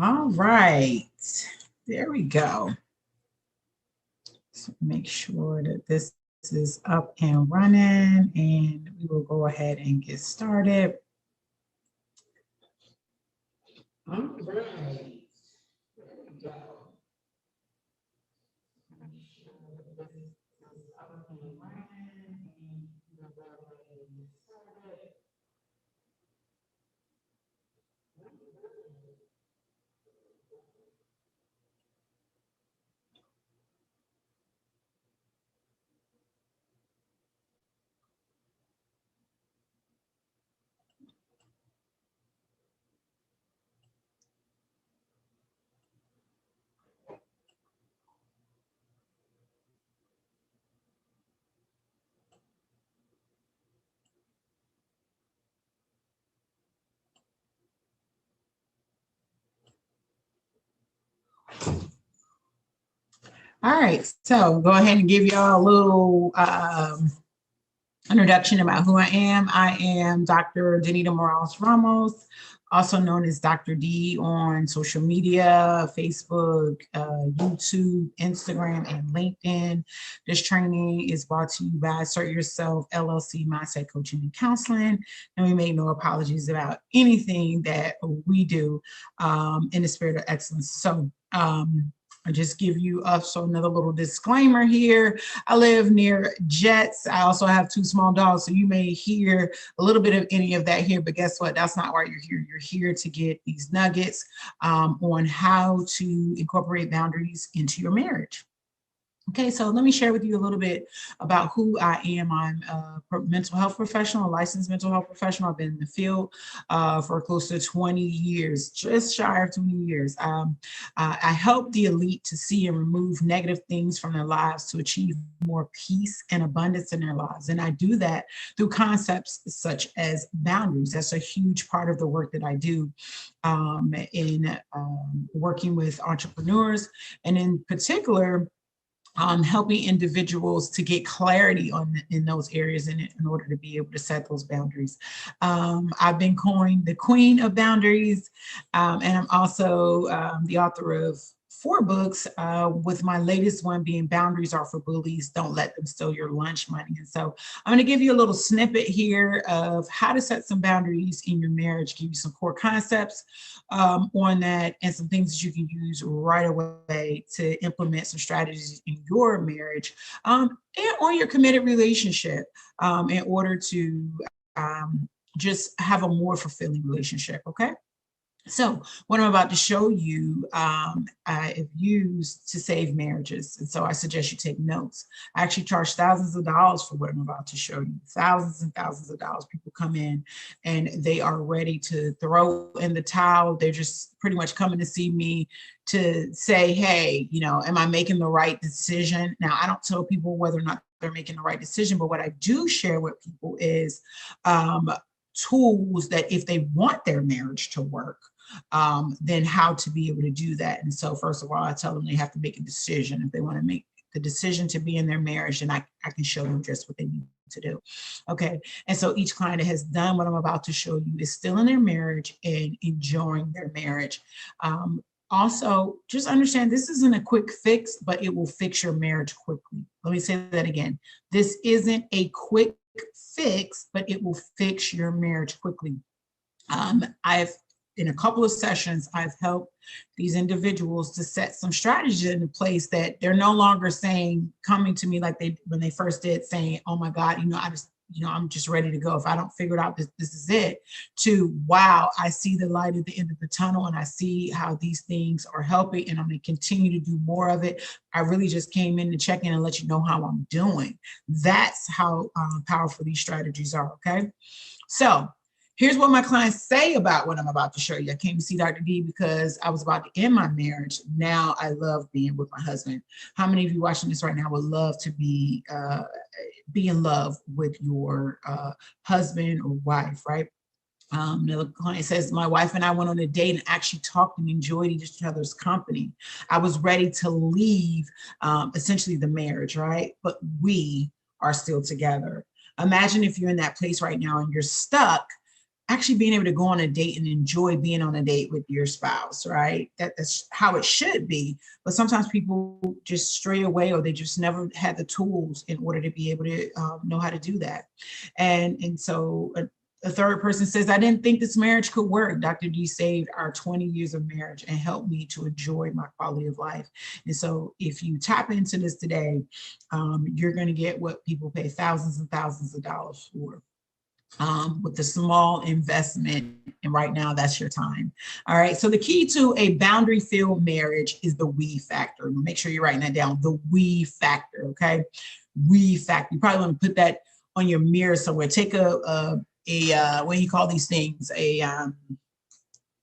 All right, there we go. So make sure that this is up and running, and we will go ahead and get started. All right. There we go. Make sure that this is up and running, and we'll go ahead and get started. All right, so go ahead and give y'all a little introduction about who I am. I am Dr. Danita Morales Ramos, also known as Dr. D on social media, Facebook, YouTube, Instagram, and LinkedIn. This training is brought to you by Assert Yourself LLC Mindset Coaching and Counseling. And we make no apologies about anything that we do in the spirit of excellence. So, I just give you also another little disclaimer here. I live near jets. I also have two small dogs, so you may hear a little bit of any of that here, but guess what? That's not why you're here. You're here to get these nuggets on how to incorporate boundaries into your marriage. Okay, so let me share with you a little bit about who I am. I'm a mental health professional, a licensed mental health professional. I've been in the field for close to 20 years, just shy of 20 years. I help the elite to see and remove negative things from their lives to achieve more peace and abundance in their lives. And I do that through concepts such as boundaries. That's a huge part of the work that I do in working with entrepreneurs, and in particular, helping individuals to get clarity on in those areas in order to be able to set those boundaries. I've been coined the queen of boundaries, and I'm also the author of 4 books, with my latest one being Boundaries Are for Bullies, Don't Let Them Steal Your Lunch Money. And so I'm going to give you a little snippet here of how to set some boundaries in your marriage, give you some core concepts on that, and some things that you can use right away to implement some strategies in your marriage and or your committed relationship in order to just have a more fulfilling relationship. Okay. So what I'm about to show you, I've used to save marriages. And so I suggest you take notes. I actually charge thousands of dollars for what I'm about to show you. Thousands and thousands of dollars. People come in and they are ready to throw in the towel. They're just pretty much coming to see me to say, hey, am I making the right decision? Now, I don't tell people whether or not they're making the right decision, but what I do share with people is tools that if they want their marriage to work, then how to be able to do that. And so first of all, I tell them they have to make a decision. If they want to make the decision to be in their marriage, then I can show them just what they need to do. Okay. And so each client that has done what I'm about to show you is still in their marriage and enjoying their marriage. Also, just understand this isn't a quick fix, but it will fix your marriage quickly. Let me say that again. This isn't a quick fix, but it will fix your marriage quickly. I've in a couple of sessions, I've helped these individuals to set some strategies into place that they're no longer saying, coming to me like when they first did, saying, oh my God, I'm just ready to go. If I don't figure it out, this is it. To, wow, I see the light at the end of the tunnel and I see how these things are helping and I'm going to continue to do more of it. I really just came in to check in and let you know how I'm doing. That's how powerful these strategies are, okay? So here's what my clients say about what I'm about to show you. I came to see Dr. D because I was about to end my marriage. Now I love being with my husband. How many of you watching this right now would love to be in love with your husband or wife, right? The client says, my wife and I went on a date and actually talked and enjoyed each other's company. I was ready to leave essentially the marriage, right? But we are still together. Imagine if you're in that place right now and you're stuck actually being able to go on a date and enjoy being on a date with your spouse, right? That's how it should be. But sometimes people just stray away, or they just never had the tools in order to be able to know how to do that. And so a third person says, I didn't think this marriage could work. Dr. D saved our 20 years of marriage and helped me to enjoy my quality of life. And so if you tap into this today, you're going to get what people pay thousands and thousands of dollars for. With the small investment, and right now that's your time. All right, so the key to a boundary-filled marriage is the we factor. Make sure you're writing that down, the we factor, okay? We factor. You probably want to put that on your mirror somewhere. Take a what do you call these things? A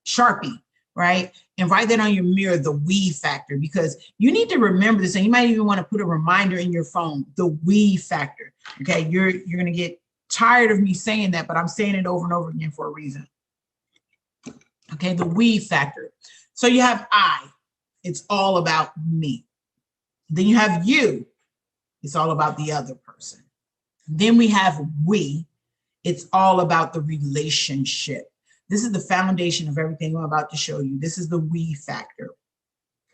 Sharpie, right? And write that on your mirror, the we factor, because you need to remember this, and you might even want to put a reminder in your phone, the we factor, okay? You're going to get tired of me saying that, but I'm saying it over and over again for a reason. Okay, the we factor. So you have I, it's all about me. Then you have you, it's all about the other person. Then we have we, it's all about the relationship. This is the foundation of everything I'm about to show you. This is the we factor.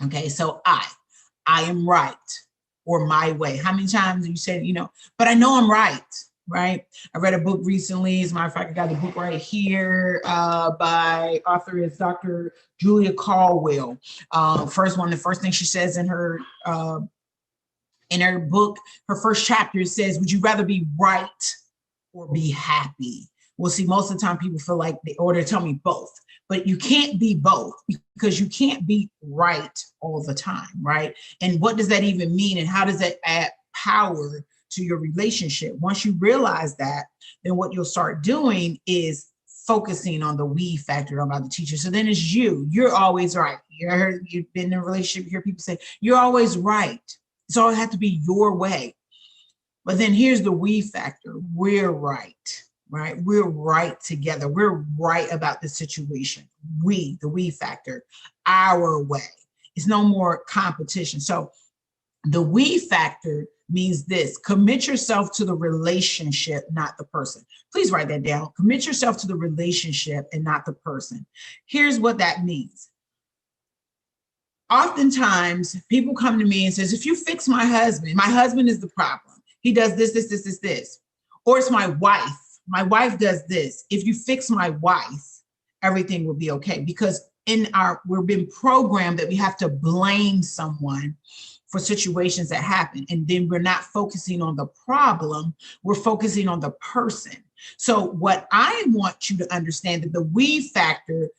Okay, so I am right, or my way. How many times you said, but I know I'm right? Right? I read a book recently. As a matter of fact, I got the book right here by author is Dr. Julia Caldwell. The first thing she says in her book, her first chapter says, would you rather be right or be happy? Well, see, most of the time people feel like they tell me both, but you can't be both, because you can't be right all the time, right? And what does that even mean? And how does that add power to your relationship? Once you realize that, then what you'll start doing is focusing on the we factor I'm about to teach you. So then it's you're always right. You've been in a relationship, you hear people say, you're always right. It's always have to be your way. But then here's the we factor. We're right, right? We're right together. We're right about the situation. The we factor, our way. It's no more competition. So the we factor means this: commit yourself to the relationship, not the person. Please write that down. Commit yourself to the relationship and not the person. Here's what that means. Oftentimes people come to me and says, if you fix my husband is the problem. He does this. Or it's my wife does this. If you fix my wife, everything will be okay. Because we're being programmed that we have to blame someone for situations that happen. And then we're not focusing on the problem, we're focusing on the person. So what I want you to understand, that the we factor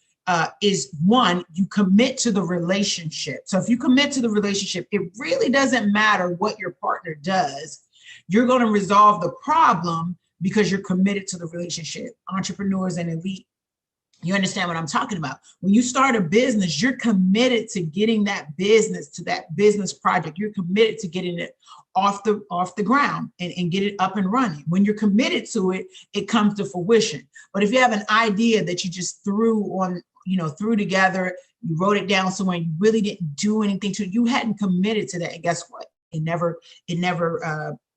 is one, you commit to the relationship. So if you commit to the relationship, it really doesn't matter what your partner does. You're going to resolve the problem because you're committed to the relationship. Entrepreneurs and elite, you understand what I'm talking about. When you start a business, you're committed to getting that business to that business project. You're committed to getting it off the ground and get it up and running. When you're committed to it, it comes to fruition. But if you have an idea that you just threw together, you wrote it down somewhere, and you really didn't do anything to it, you hadn't committed to that. And guess what?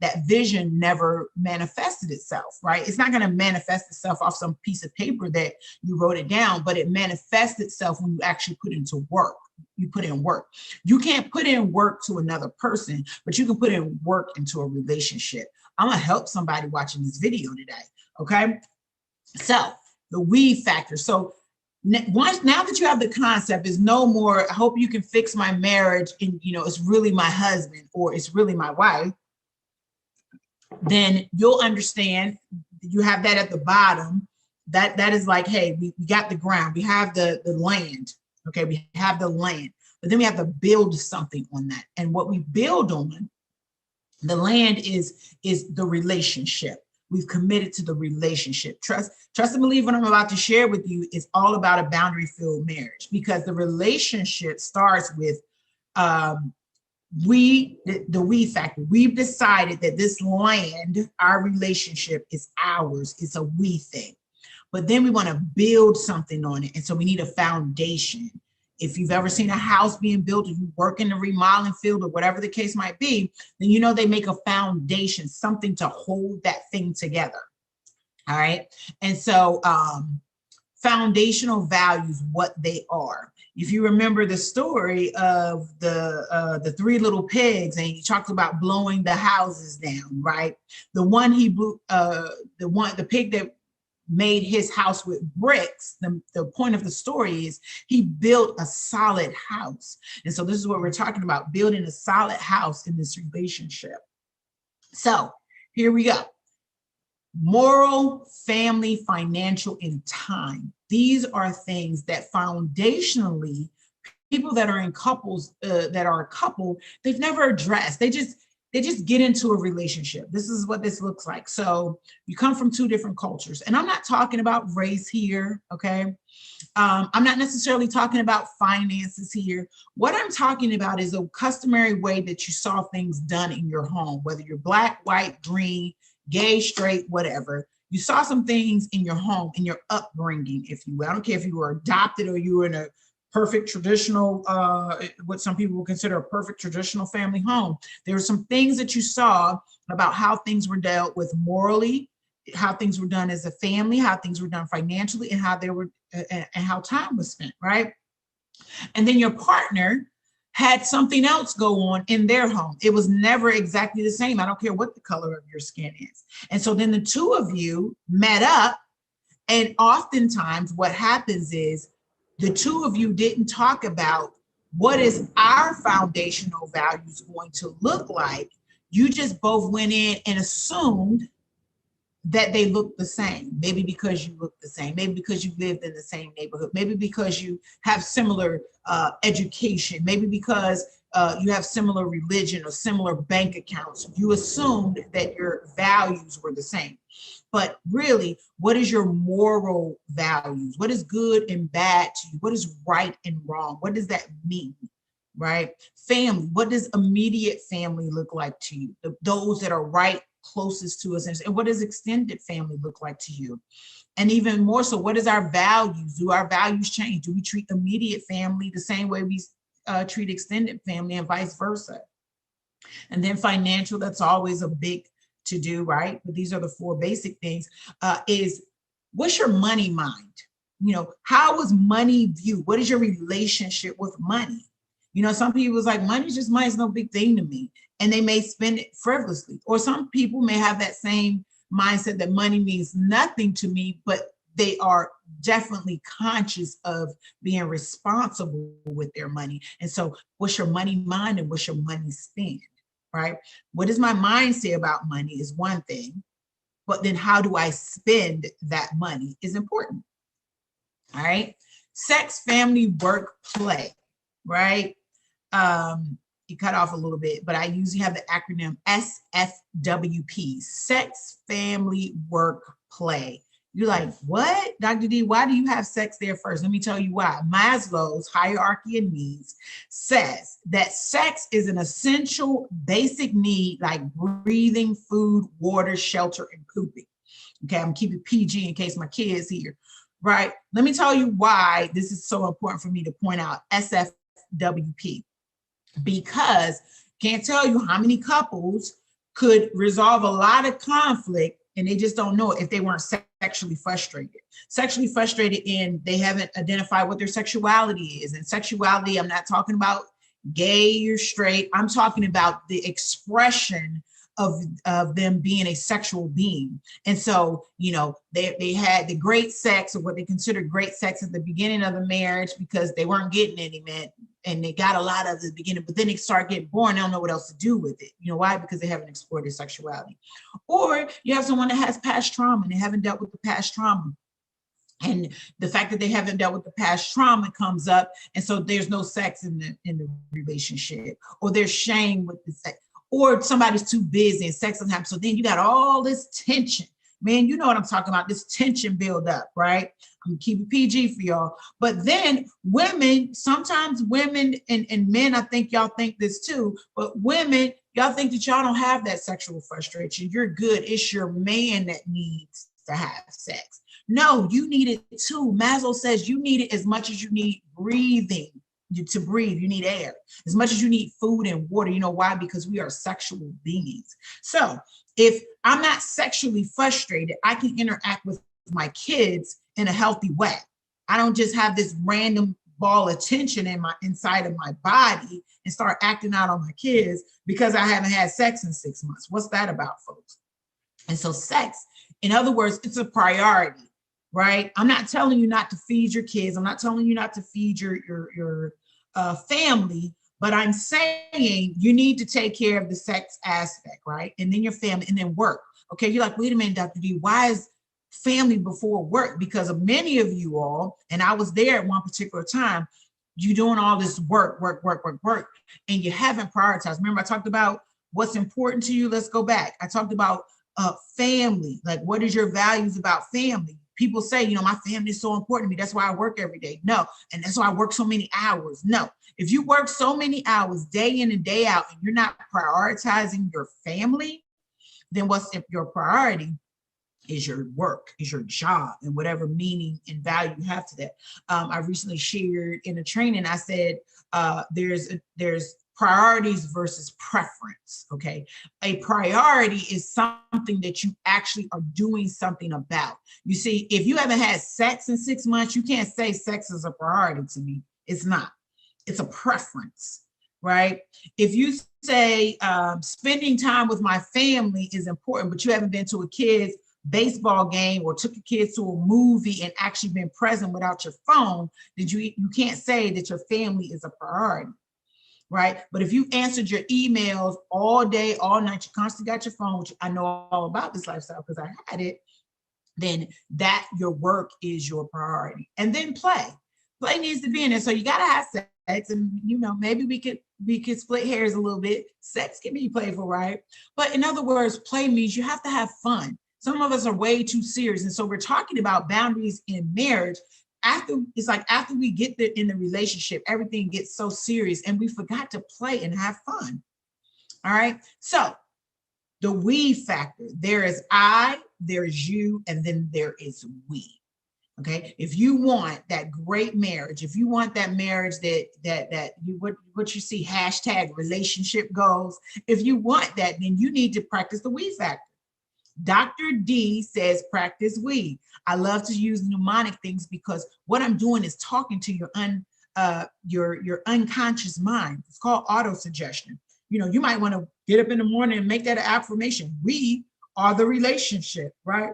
That vision never manifested itself, right? It's not going to manifest itself off some piece of paper that you wrote it down, but it manifests itself when you actually put into work. You put in work. You can't put in work to another person, but you can put in work into a relationship. I'm going to help somebody watching this video today, okay? So the we factor. So now that you have the concept, is no more, I hope you can fix my marriage and, it's really my husband or it's really my wife. Then you'll understand, you have that at the bottom. That is like, hey, we got the ground, we have the land, okay, we have the land, but then we have to build something on that. And what we build on, the land is the relationship. We've committed to the relationship. Trust and believe what I'm about to share with you is all about a boundary-filled marriage, because the relationship starts with the we factor. We've decided that this land, our relationship, is ours. It's a we thing. But then we want to build something on it. And so we need a foundation. If you've ever seen a house being built, if you work in the remodeling field or whatever the case might be, then they make a foundation, something to hold that thing together. All right. And so foundational values, what they are. If you remember the story of the three little pigs, and he talked about blowing the houses down, right? The one he blew, the pig that made his house with bricks, the point of the story is he built a solid house. And so this is what we're talking about, building a solid house in this relationship. So here we go. Moral, family, financial, and time. These are things that foundationally people that are in couples, that are a couple, they've never addressed. They just get into a relationship. This is what this looks like. So you come from two different cultures, and I'm not talking about race here, okay? I'm not necessarily talking about finances here. What I'm talking about is a customary way that you saw things done in your home, whether you're black, white, green, gay, straight, whatever. You saw some things in your home, in your upbringing, if you will. I don't care if you were adopted or you were in a perfect traditional, what some people would consider a perfect traditional family home. There were some things that you saw about how things were dealt with morally, how things were done as a family, how things were done financially, and how they were, and how time was spent, right? And then your partner had something else go on in their home. It was never exactly the same. I don't care what the color of your skin is. And so then the two of you met up, and oftentimes what happens is the two of you didn't talk about what is our foundational values going to look like. You just both went in and assumed that they look the same. Maybe because you look the same, maybe because you lived in the same neighborhood, maybe because you have similar education, maybe because you have similar religion or similar bank accounts. You assumed that your values were the same. But really, what is your moral values? What is good and bad to you? What is right and wrong? What does that mean? Right? Family, what does immediate family look like to you? Those that are right closest to us. And what does extended family look like to you? And even more so, what is our values? Do our values change? Do we treat immediate family the same way we treat extended family, and vice versa? And then financial, that's always a big to do, right? But these are the four basic things. Is what's your money mind? You know, how is money viewed? What is your relationship with money? You know, some people is like, money's just money, it's no big thing to me. And they may spend it frivolously. Or some people may have that same mindset that money means nothing to me, but they are definitely conscious of being responsible with their money. And so what's your money mind and what's your money spend, right? What does my mind say about money is one thing, but then how do I spend that money is important, all right? Sex, family, work, play, right? You cut off a little bit, but I usually have the acronym SFWP, sex, family, work, play. You're like, what, Dr. D, why do you have sex there first? Let me tell you why. Maslow's hierarchy of needs says that sex is an essential basic need like breathing, food, water, shelter, and pooping. Okay, I'm keeping PG in case my kids here, right? Let me tell you why this is so important for me to point out SFWP. Because can't tell you how many couples could resolve a lot of conflict and they just don't know it if they weren't sexually frustrated. Sexually frustrated in they haven't identified what their sexuality is. And sexuality, I'm not talking about gay or straight. I'm talking about the expression of them being a sexual being. And so, you know, they had the great sex, or what they considered great sex at the beginning of the marriage because they weren't getting any men, and they got a lot of the beginning, but then they start getting bored. They don't know what else to do with it. You know why? Because they haven't explored their sexuality. Or you have someone that has past trauma and they haven't dealt with the past trauma. And the fact that they haven't dealt with the past trauma comes up. And so there's no sex in the relationship, or there's shame with the sex, or somebody's too busy and sex doesn't happen. So then you got all this tension. Man, you know what I'm talking about, this tension build up, right? I'm gonna keep it PG for y'all. But then women, sometimes women and men, I think y'all think this too, but women, y'all think that y'all don't have that sexual frustration. You're good. It's your man that needs to have sex. No, you need it too. Maslow says you need it as much as you need breathing. To breathe, you need air as much as you need food and water. You know why? Because we are sexual beings. So if I'm not sexually frustrated, I can interact with my kids in a healthy way. I don't just have this random ball of tension in my inside of my body and start acting out on my kids because I haven't had sex in 6 months. What's that about, folks? And so sex, in other words, it's a priority, right? I'm not telling you not to feed your kids. I'm not telling you not to feed your family, but I'm saying you need to take care of the sex aspect, right? And then your family, and then work. Okay, you're like, wait a minute, Dr. D, why is family before work? Because of many of you all, and I was there at one particular time, you doing all this work, and you haven't prioritized. Remember, I talked about what's important to you. Let's go back. I talked about family. Like, what is your values about family? People say, you know, my family is so important to me. That's why I work every day. No. And that's why I work so many hours. No. If you work so many hours day in and day out and you're not prioritizing your family, then what's your priority? Is your work, is your job, and whatever meaning and value you have to that. I recently shared in a training, I said there's priorities versus preference, okay? A priority is something that you actually are doing something about. You see, if you haven't had sex in 6 months, you can't say sex is a priority to me. It's not. It's a preference, right? If you say spending time with my family is important, but you haven't been to a kid's baseball game or took your kids to a movie and actually been present without your phone, then you can't say that your family is a priority, right? But if you answered your emails all day, all night, you constantly got your phone, which I know all about this lifestyle because I had it, then that your work is your priority. And then play needs to be in there. So you got to have sex, and you know, maybe we could split hairs a little bit. Sex can be playful, right? But in other words, play means you have to have fun. Some of us are way too serious. And so we're talking about boundaries in marriage. After we get there in the relationship, everything gets so serious and we forgot to play and have fun. All right. So the we factor, there is I, there is you, and then there is we. Okay. If you want that great marriage, if you want that marriage that you what you see hashtag relationship goals, if you want that, then you need to practice the we factor. Dr. D says practice we. I love to use mnemonic things because what I'm doing is talking to your unconscious mind. It's called auto-suggestion. You know, you might want to get up in the morning and make that an affirmation. We are the relationship, right?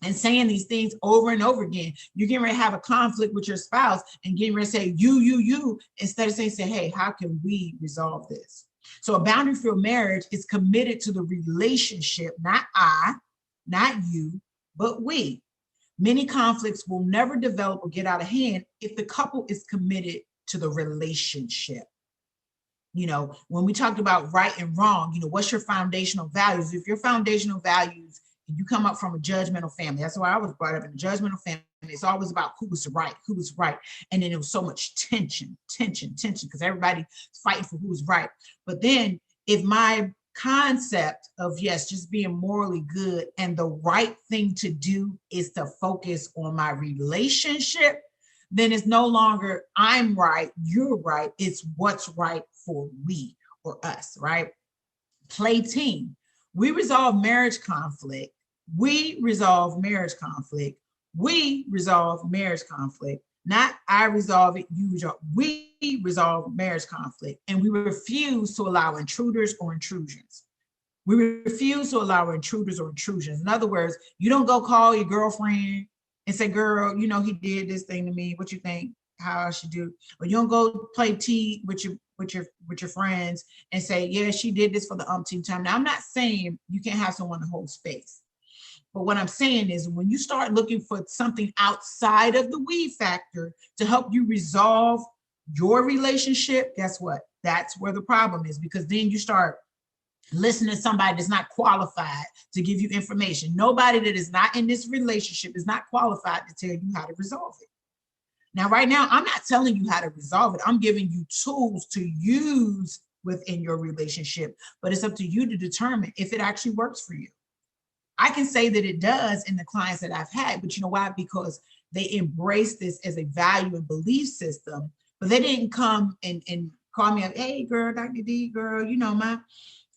And saying these things over and over again. You're getting ready to have a conflict with your spouse and getting ready to say you, instead of saying, hey, how can we resolve this? So a boundary-filled marriage is committed to the relationship, not I, not you, but we. Many conflicts will never develop or get out of hand if the couple is committed to the relationship. You know, when we talked about right and wrong, you know, what's your foundational values? If your foundational values, you come up from a judgmental family. That's why I was brought up in a judgmental family. It's always about who was right. And then there was so much tension, because everybody's fighting for who's right. But then if my concept of, yes, just being morally good and the right thing to do is to focus on my relationship, then it's no longer I'm right, you're right. It's what's right for we or us, right? Play team. We resolve marriage conflict. We resolve marriage conflict. We resolve marriage conflict. Not I resolve it, you resolve. We resolve marriage conflict. And we refuse to allow intruders or intrusions. We refuse to allow intruders or intrusions. In other words, you don't go call your girlfriend and say, girl, you know, he did this thing to me. What you think? How I should do? Or you don't go play tea with your friends and say, yeah, she did this for the umpteenth time. Now, I'm not saying you can't have someone to hold space. But what I'm saying is when you start looking for something outside of the we factor to help you resolve your relationship, guess what? That's where the problem is, because then you start listening to somebody that's not qualified to give you information. Nobody that is not in this relationship is not qualified to tell you how to resolve it. Now, right now, I'm not telling you how to resolve it. I'm giving you tools to use within your relationship, but it's up to you to determine if it actually works for you. I can say that it does in the clients that I've had, but you know why? Because they embrace this as a value and belief system, but they didn't come and call me up, hey, girl, Dr. D, girl, you know, my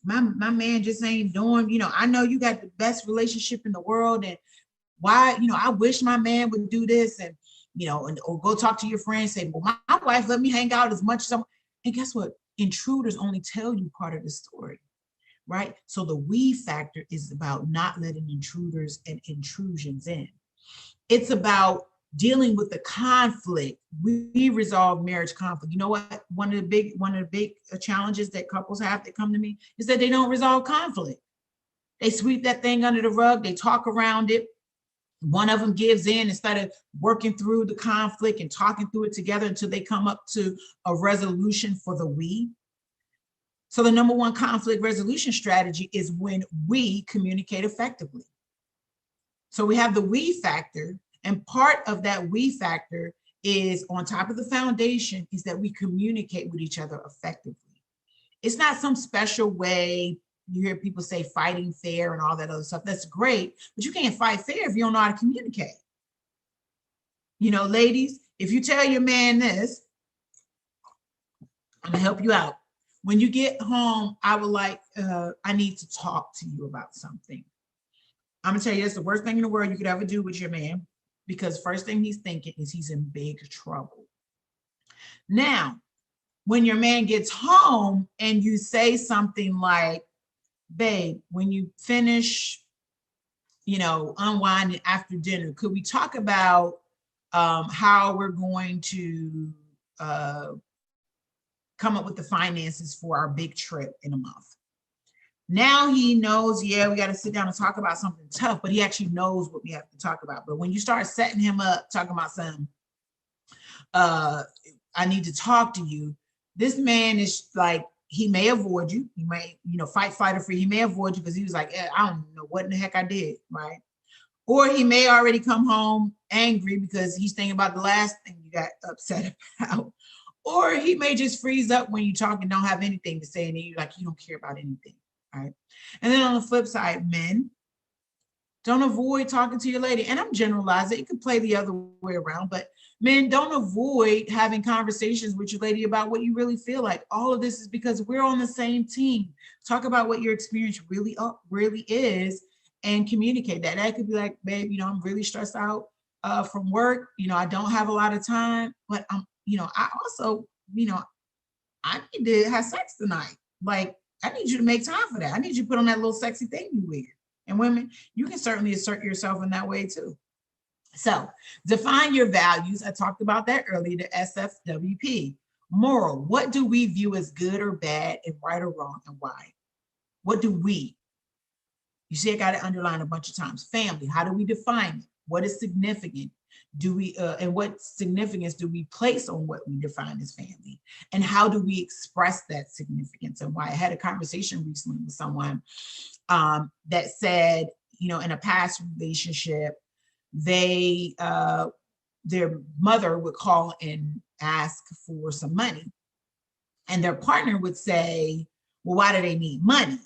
man just ain't doing, you know, I know you got the best relationship in the world, and why, you know, I wish my man would do this. And or go talk to your friends, say, well, my wife let me hang out as much as I'm, and guess what? Intruders only tell you part of the story, right? So the we factor is about not letting intruders and intrusions in. It's about dealing with the conflict. We resolve marriage conflict. You know what? One of the big challenges that couples have that come to me is that they don't resolve conflict. They sweep that thing under the rug. They talk around it. One of them gives in instead of working through the conflict and talking through it together until they come up to a resolution for the we. So the number one conflict resolution strategy is when we communicate effectively. So we have the we factor, and part of that we factor is on top of the foundation is that we communicate with each other effectively. It's not some special way. You hear people say fighting fair and all that other stuff. That's great, but you can't fight fair if you don't know how to communicate. Ladies, if you tell your man this, I'm gonna help you out. When you get home, I need to talk to you about something. I'm gonna tell you, that's the worst thing in the world you could ever do with your man, because first thing he's thinking is he's in big trouble. Now, when your man gets home and you say something like, babe, when you finish, unwinding after dinner, could we talk about how we're going to come up with the finances for our big trip in a month? Now he knows, yeah, we got to sit down and talk about something tough, but he actually knows what we have to talk about. But when you start setting him up, talking about something, I need to talk to you, this man is like, he may avoid you. He may, fight, flight, or free. He may avoid you because he was like, I don't know what in the heck I did, right? Or he may already come home angry because he's thinking about the last thing you got upset about. Or he may just freeze up when you talk and don't have anything to say, and then you're like, you don't care about anything, right? And then on the flip side, men, don't avoid talking to your lady. And I'm generalizing. It could play the other way around, but men, don't avoid having conversations with your lady about what you really feel like. All of this is because we're on the same team. Talk about what your experience really is and communicate that. That could be like, babe, I'm really stressed out from work. I don't have a lot of time, but I also, I need to have sex tonight. Like, I need you to make time for that. I need you to put on that little sexy thing you wear. And women, you can certainly assert yourself in that way too. So define your values. I talked about that earlier, the SFWP. Moral, what do we view as good or bad and right or wrong, and why? What do we? You see, I got it underlined a bunch of times. Family, how do we define it? What is significant? Do we and what significance do we place on what we define as family? And how do we express that significance and why? I had a conversation recently with someone that said, in a past relationship, they their mother would call and ask for some money, and their partner would say, well, why do they need money?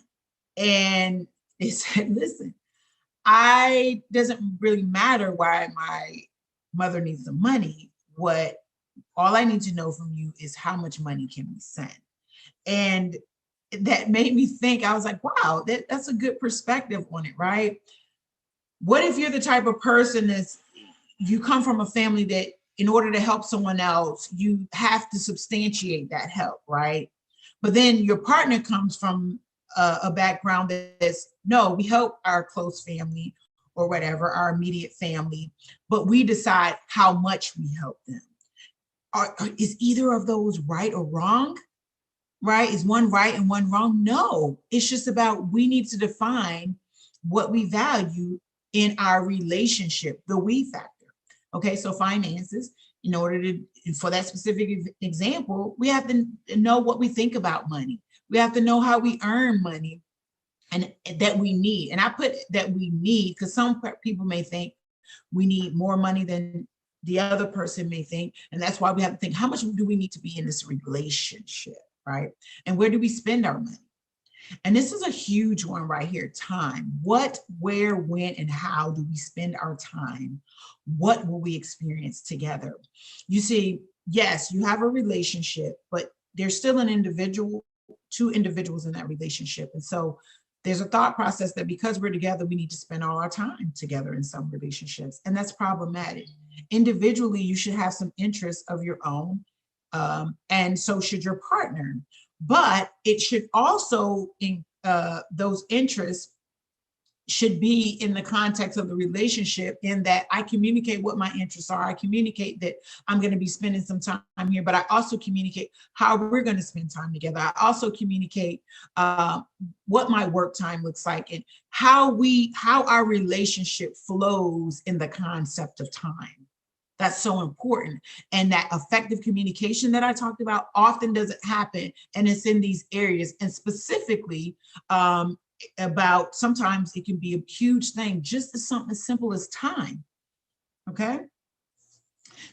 And they said, listen, I doesn't really matter why my mother needs the money. What all I need to know from you is how much money can we send? And that made me think, I was like, wow, that's a good perspective on it, right? What if you're the type of person that's, you come from a family that in order to help someone else, you have to substantiate that help, right? But then your partner comes from a background that's, no, we help our close family or whatever, our immediate family, but we decide how much we help them. Is either of those right or wrong? Right? Is one right and one wrong? No, it's just about, we need to define what we value in our relationship, the we factor. Okay, so finances, in order to, for that specific example, we have to know what we think about money. We have to know how we earn money and that we need. And I put that we need because some people may think we need more money than the other person may think. And that's why we have to think, how much do we need to be in this relationship, right? And where do we spend our money? And this is a huge one right here, time. What, where, when, and how do we spend our time? What will we experience together? You see, yes, you have a relationship, but there's still an individual, two individuals in that relationship. And so there's a thought process that because we're together, we need to spend all our time together in some relationships. And that's problematic. Individually, you should have some interests of your own, and so should your partner. But it should also, those interests should be in the context of the relationship, in that I communicate what my interests are. I communicate that I'm going to be spending some time here, but I also communicate how we're going to spend time together. I also communicate what my work time looks like, and how our relationship flows in the concept of time. That's so important. And that effective communication that I talked about often doesn't happen. And it's in these areas. And specifically, about sometimes it can be a huge thing, just as something as simple as time. Okay.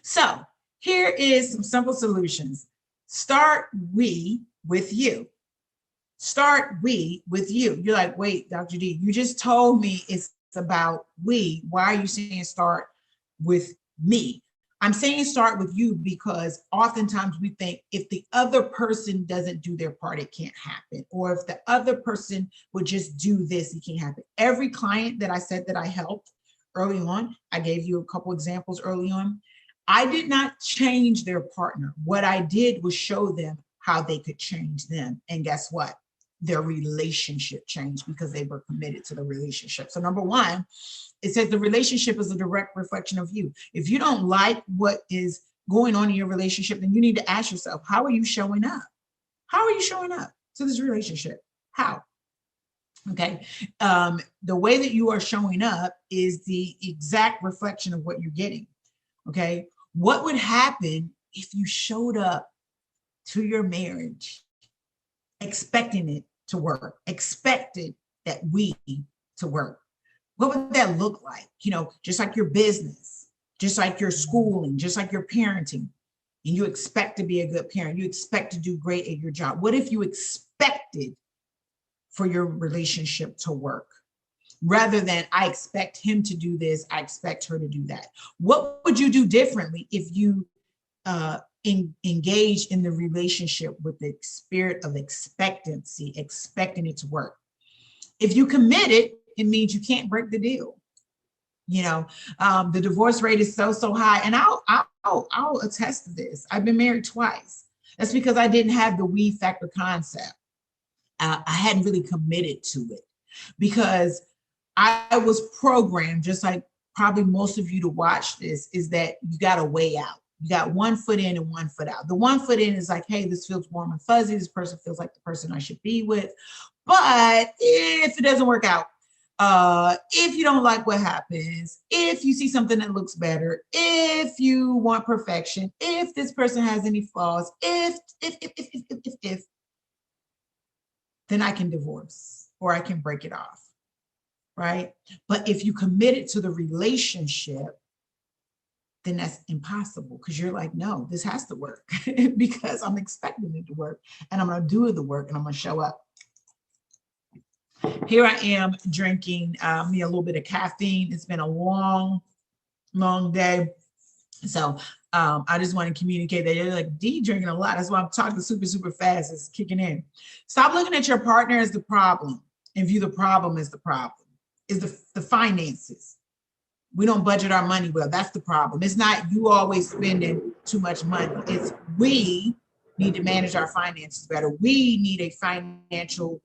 So here is some simple solutions. Start we with you. Start we with you. You're like, wait, Dr. D, you just told me it's about we. Why are you saying start with me? I'm saying start with you because oftentimes we think if the other person doesn't do their part, it can't happen. Or if the other person would just do this, it can't happen. Every client that I said that I helped early on, I gave you a couple examples early on, I did not change their partner. What I did was show them how they could change them. And guess what? Their relationship changed because they were committed to the relationship. So number one, it says the relationship is a direct reflection of you. If you don't like what is going on in your relationship, then you need to ask yourself, how are you showing up? How are you showing up to this relationship? How? Okay. The way that you are showing up is the exact reflection of what you're getting. Okay. What would happen if you showed up to your marriage expecting it to work, expected that we to work? What would that look like? You know, just like your business, just like your schooling, just like your parenting, and you expect to be a good parent, you expect to do great at your job. What if you expected for your relationship to work rather than I expect him to do this, I expect her to do that? What would you do differently if you engage in the relationship with the spirit of expectancy, expecting it to work? If you committed, it means you can't break the deal. You know, the divorce rate is so high, and I'll attest to this. I've been married twice. That's because I didn't have the we factor concept. I hadn't really committed to it because I was programmed, just like probably most of you to watch this, is that you got to weigh out. You got 1 foot in and 1 foot out. The 1 foot in is like, hey, this feels warm and fuzzy. This person feels like the person I should be with. But if it doesn't work out, if you don't like what happens, if you see something that looks better, if you want perfection, if this person has any flaws, if, then I can divorce or I can break it off, right? But if you committed to the relationship, then that's impossible because you're like, no, this has to work because I'm expecting it to work and I'm going to do the work and I'm going to show up. Here I am drinking me a little bit of caffeine. It's been a long day. So I just want to communicate that you're like, D drinking a lot. That's why I'm talking super fast. It's kicking in. Stop looking at your partner as the problem and view the problem as the problem. Is the finances. We don't budget our money well. That's the problem. It's not you always spending too much money. It's we need to manage our finances better. We need a financial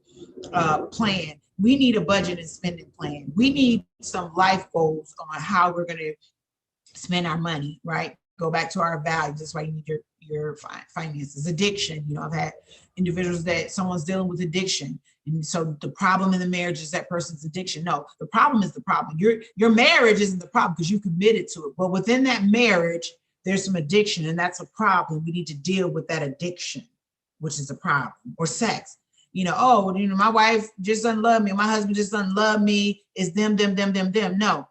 plan. We need a budget and spending plan. We need some life goals on how we're going to spend our money, right? Go back to our values. That's why you need your finances. Addiction. You know, I've had individuals that someone's dealing with addiction. And so the problem in the marriage is that person's addiction. No, the problem is the problem. Your marriage isn't the problem because you committed to it. But within that marriage, there's some addiction, and that's a problem. We need to deal with that addiction, which is a problem. Or sex. You know, oh, you know, my wife just doesn't love me. My husband just doesn't love me. It's them. No,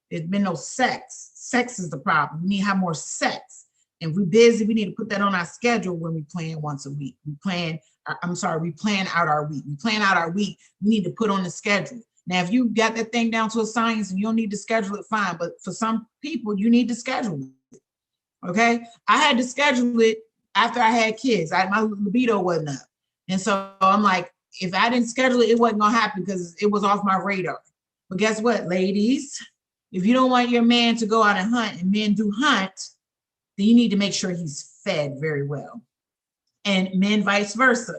there's been no sex. Sex is the problem. We need to have more sex. And if we're busy, we need to put that on our schedule when we plan once a week. We plan out our week. We plan out our week. We need to put on the schedule. Now, if you got that thing down to a science and you don't need to schedule it, fine. But for some people, you need to schedule it. Okay? I had to schedule it after I had kids. My libido wasn't up. And so I'm like, if I didn't schedule it, it wasn't going to happen because it was off my radar. But guess what, ladies? If you don't want your man to go out and hunt, and men do hunt, then you need to make sure he's fed very well. And men vice versa.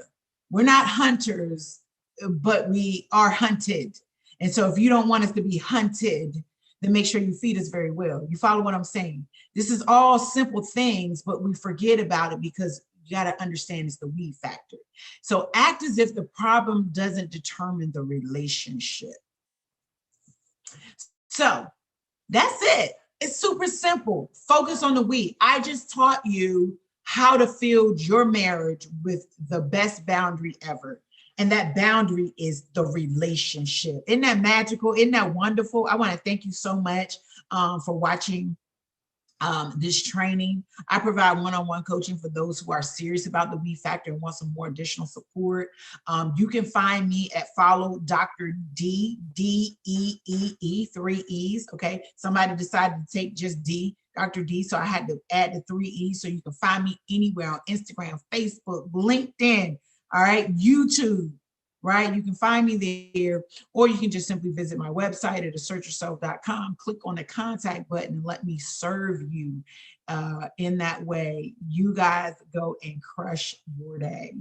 We're not hunters, but we are hunted. And so if you don't want us to be hunted, then make sure you feed us very well. You follow what I'm saying? This is all simple things, but we forget about it because you got to understand it's the we factor. So act as if the problem doesn't determine the relationship. So that's it. It's super simple. Focus on the we. I just taught you how to field your marriage with the best boundary ever. And that boundary is the relationship. Isn't that magical? Isn't that wonderful? I want to thank you so much for watching this training. I provide one-on-one coaching for those who are serious about the we factor and want some more additional support. You can find me at follow Dr. D, D-E-E-E, 3 E's, okay? Somebody decided to take just D, Dr. D, so I had to add the 3 E's, so you can find me anywhere on Instagram, Facebook, LinkedIn, all right, YouTube, right? You can find me there, or you can just simply visit my website at assertyourself.com, click on the contact button, and let me serve you in that way. You guys go and crush your day.